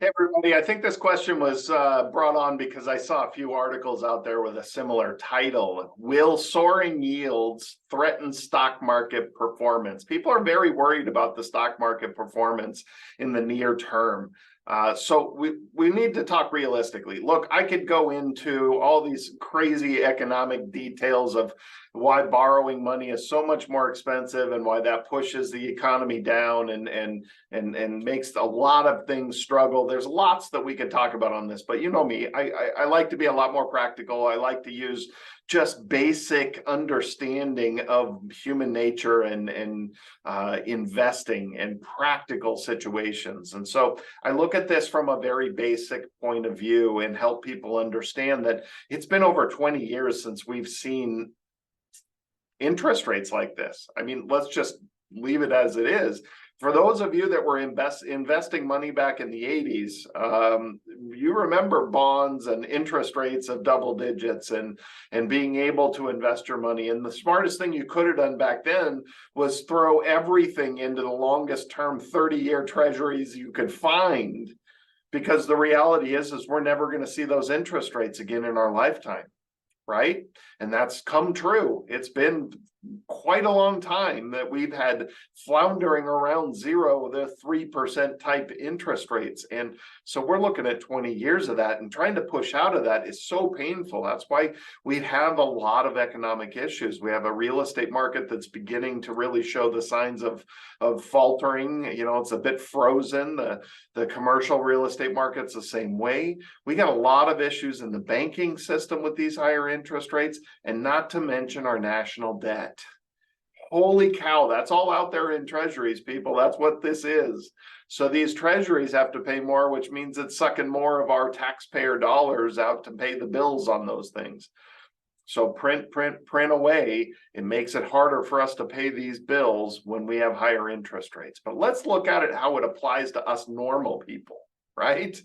Hey everybody, I think this question was brought on because I saw a few articles out there with a similar title. Will soaring yields threaten stock market performance? People are very worried about the stock market performance in the near term. So we need to talk realistically. Look, I could go into all these crazy economic details of why borrowing money is so much more expensive and why that pushes the economy down and makes a lot of things struggle. There's lots that we could talk about on this, but you know me, I like to be a lot more practical. I like to use just basic understanding of human nature and investing and practical situations. And so I look at this from a very basic point of view and help people understand that it's been over 20 years since we've seen interest rates like this. I mean, let's just leave it as it is. For those of you that were investing money back in the 80s, you remember bonds and interest rates of double digits and being able to invest your money. And the smartest thing you could have done back then was throw everything into the longest term 30-year treasuries you could find, because the reality is we're never going to see those interest rates again in our lifetime. Right? And that's come true. It's been quite a long time that we've had floundering around 0 to 3% type interest rates. And so we're looking at 20 years of that, and trying to push out of that is so painful. That's why we have a lot of economic issues. We have a real estate market that's beginning to really show the signs of faltering. You know, it's a bit frozen. The commercial real estate market's the same way. We got a lot of issues in the banking system with these higher interest rates, and not to mention our national debt. Holy cow, that's all out there in treasuries, people. That's what this is. So these treasuries have to pay more, which means it's sucking more of our taxpayer dollars out to pay the bills on those things. So print away. It makes it harder for us to pay these bills when we have higher interest rates. But let's look at it how it applies to us normal people, right?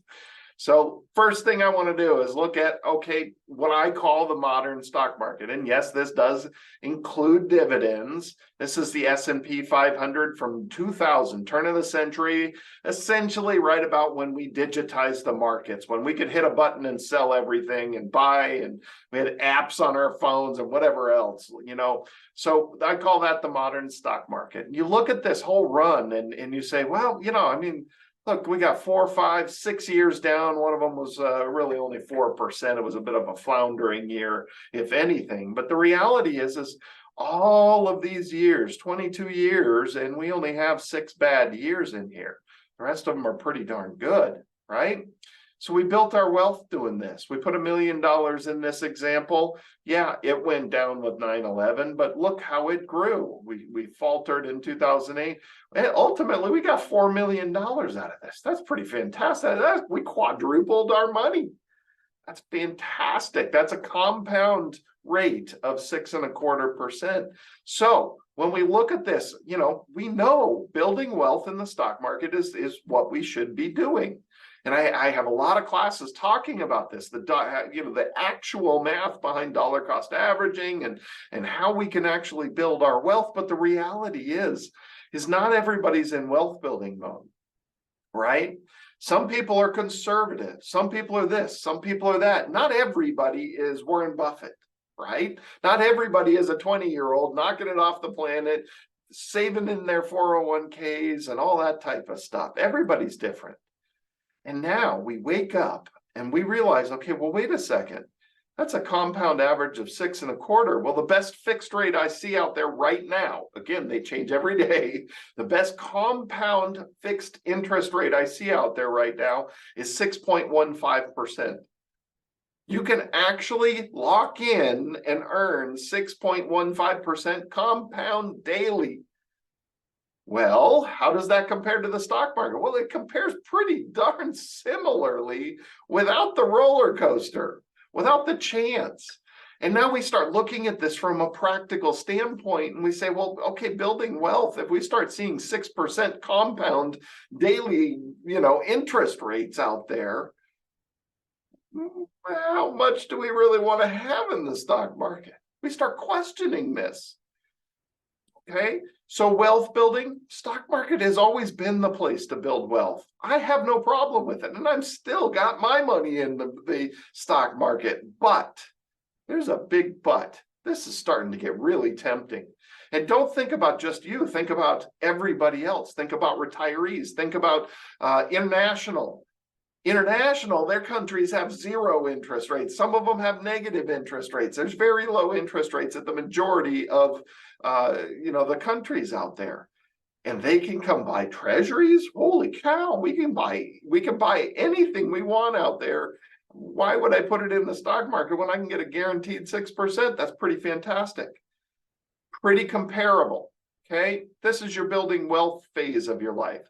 So first thing I want to do is look at, okay, what I call the modern stock market. And yes, this does include dividends. This is the S&P 500 from 2000, turn of the century, essentially right about when we digitized the markets, when we could hit a button and sell everything and buy, and we had apps on our phones and whatever else, you know. So I call that the modern stock market. You look at this whole run and you say, well, you know, I mean, look, we got 4, 5, 6 years down. One of them was really only 4%. It was a bit of a floundering year, if anything. But the reality is all of these years, 22 years, and we only have 6 bad years in here. The rest of them are pretty darn good, right? So we built our wealth doing this. We put $1 million in this example. Yeah, it went down with 9/11, but look how it grew. We faltered in 2008. And ultimately, we got $4 million out of this. That's pretty fantastic. We quadrupled our money. That's fantastic. That's a compound rate of 6.25%. So when we look at this, you know, we know building wealth in the stock market is what we should be doing. And I have a lot of classes talking about this, the actual math behind dollar cost averaging and how we can actually build our wealth. But the reality is not everybody's in wealth building mode, right? Some people are conservative. Some people are this, some people are that. Not everybody is Warren Buffett, right? Not everybody is a 20-year-old knocking it off the planet, saving in their 401ks and all that type of stuff. Everybody's different. And now we wake up and we realize, okay, well, wait a second. That's a compound average of 6.25. Well, the best fixed rate I see out there right now, again, they change every day. The best compound fixed interest rate I see out there right now is 6.15%. You can actually lock in and earn 6.15% compound daily. Well, how does that compare to the stock market? Well, it compares pretty darn similarly without the roller coaster, without the chance. And now we start looking at this from a practical standpoint, and we say, well, okay, building wealth, if we start seeing 6% compound daily, interest rates out there, how much do we really want to have in the stock market? We start questioning this. Okay, So wealth building, stock market has always been the place to build wealth. I have no problem with it. And I'm still got my money in the stock market. But there's a big but. This is starting to get really tempting. And don't think about just you. Think about everybody else. Think about retirees. Think about international. International, their countries have zero interest rates. Some of them have negative interest rates. There's very low interest rates at the majority of the countries out there. And they can come buy treasuries. Holy cow, we can buy anything we want out there. Why would I put it in the stock market when I can get a guaranteed 6%? That's pretty fantastic. Pretty comparable. Okay, this is your building wealth phase of your life.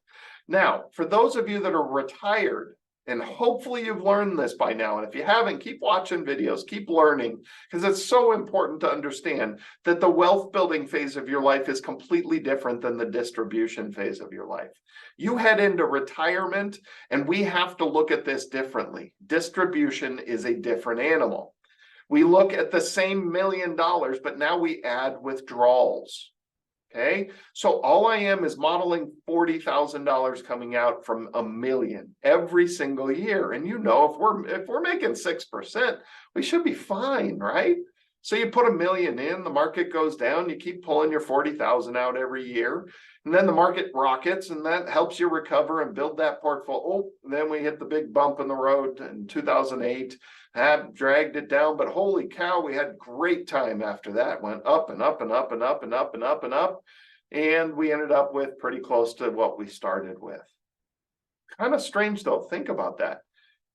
Now, for those of you that are retired, and hopefully you've learned this by now, and if you haven't, keep watching videos, keep learning, because it's so important to understand that the wealth building phase of your life is completely different than the distribution phase of your life. You head into retirement, and we have to look at this differently. Distribution is a different animal. We look at the same $1 million, but now we add withdrawals. Okay, so all I am is modeling $40,000 coming out from $1 million every single year. And if we're making 6%, we should be fine, right? So you put $1 million in, the market goes down, you keep pulling your 40,000 out every year, and then the market rockets, and that helps you recover and build that portfolio. Oh, then we hit the big bump in the road in 2008. Have dragged it down, but holy cow, we had great time after that. Went up and up and up and up and up and up and up, and we ended up with pretty close to what we started with. Kind of strange though, think about that.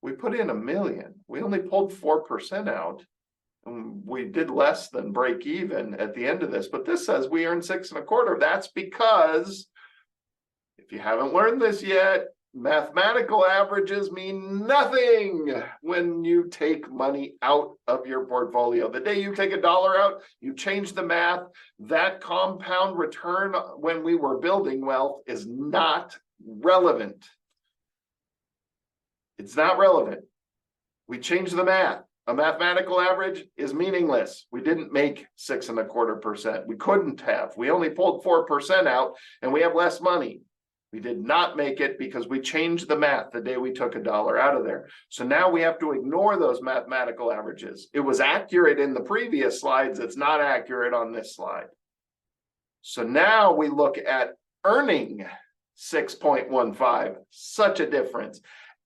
We put in $1 million, we only pulled 4% out, and we did less than break even at the end of this, but this says we earned 6.25. That's because, if you haven't learned this yet, mathematical averages mean nothing when you take money out of your portfolio. The day you take $1 out, you change the math. That compound return when we were building wealth is not relevant. It's not relevant. We changed the math. A mathematical average is meaningless. We didn't make 6.25%. We couldn't have. We only pulled 4% out, and we have less money. We did not make it because we changed the math the day we took $1 out of there. So now we have to ignore those mathematical averages. It was accurate in the previous slides. It's not accurate on this slide. So now we look at earning 6.15. Such a difference.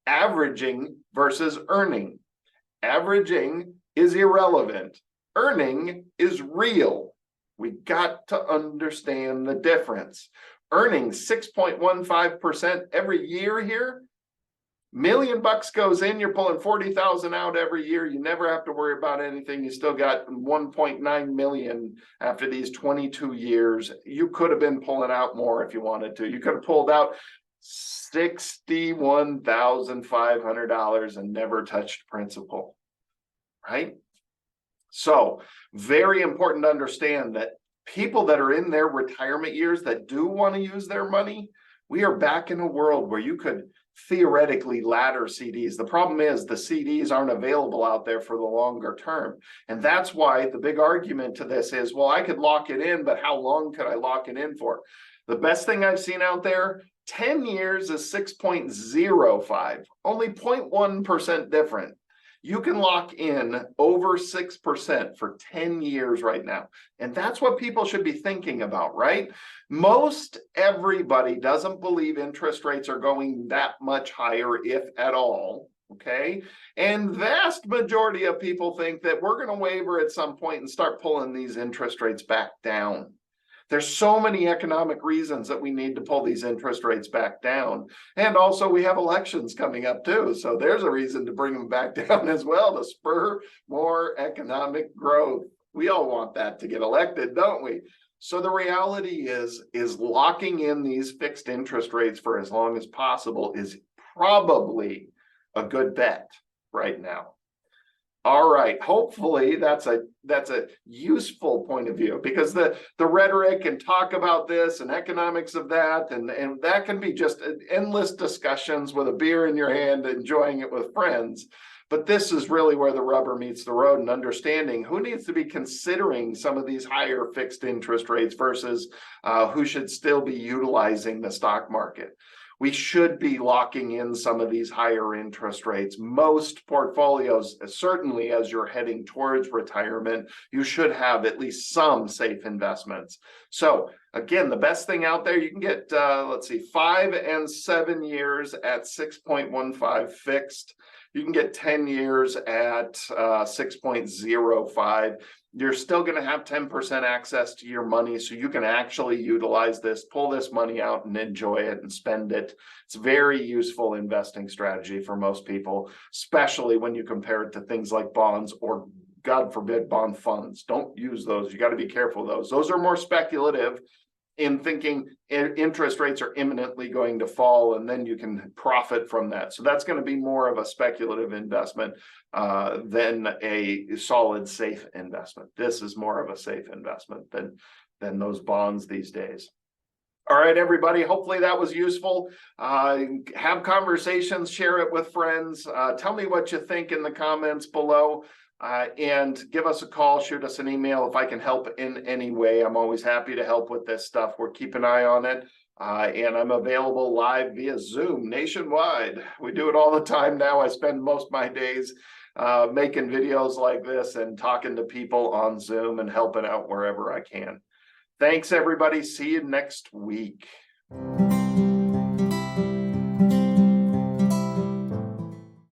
Averaging versus earning. Averaging is irrelevant. Earning is real. We got to understand the difference. Earning 6.15% every year here, $1 million goes in, you're pulling 40,000 out every year. You never have to worry about anything. You still got 1.9 million after these 22 years. You could have been pulling out more if you wanted to. You could have pulled out $61,500 and never touched principal, right? So very important to understand that people that are in their retirement years that do want to use their money, we are back in a world where you could theoretically ladder CDs. The problem is the CDs aren't available out there for the longer term. And that's why the big argument to this is, well, I could lock it in, but how long could I lock it in for? The best thing I've seen out there, 10 years is 6.05, only 0.1% different. You can lock in over 6% for 10 years right now. And that's what people should be thinking about, right? Most everybody doesn't believe interest rates are going that much higher, if at all, okay? And vast majority of people think that we're going to waver at some point and start pulling these interest rates back down. There's so many economic reasons that we need to pull these interest rates back down. And also we have elections coming up too. So there's a reason to bring them back down as well, to spur more economic growth. We all want that to get elected, don't we? So the reality is locking in these fixed interest rates for as long as possible is probably a good bet right now. All right, hopefully that's a useful point of view, because the rhetoric and talk about this and economics of that, and that can be just endless discussions with a beer in your hand, enjoying it with friends. But this is really where the rubber meets the road, and understanding who needs to be considering some of these higher fixed interest rates versus who should still be utilizing the stock market. We should be locking in some of these higher interest rates. Most portfolios, certainly as you're heading towards retirement, you should have at least some safe investments. So again, the best thing out there, you can get, 5 and 7 years at 6.15 fixed. You can get 10 years at 6.05. You're still going to have 10% access to your money, so you can actually utilize this, pull this money out and enjoy it and spend it. It's a very useful investing strategy for most people, especially when you compare it to things like bonds or, God forbid, bond funds. Don't use those. You got to be careful of those. Those are more speculative in thinking interest rates are imminently going to fall and then you can profit from that. So that's going to be more of a speculative investment than a solid, safe investment. This is more of a safe investment than those bonds these days. All right, everybody, hopefully that was useful. Have conversations, share it with friends. Tell me what you think in the comments below. And give us a call, shoot us an email if I can help in any way. I'm always happy to help with this stuff. We're keeping an eye on it. And I'm available live via Zoom nationwide. We do it all the time now. I spend most of my days making videos like this and talking to people on Zoom and helping out wherever I can. Thanks, everybody. See you next week.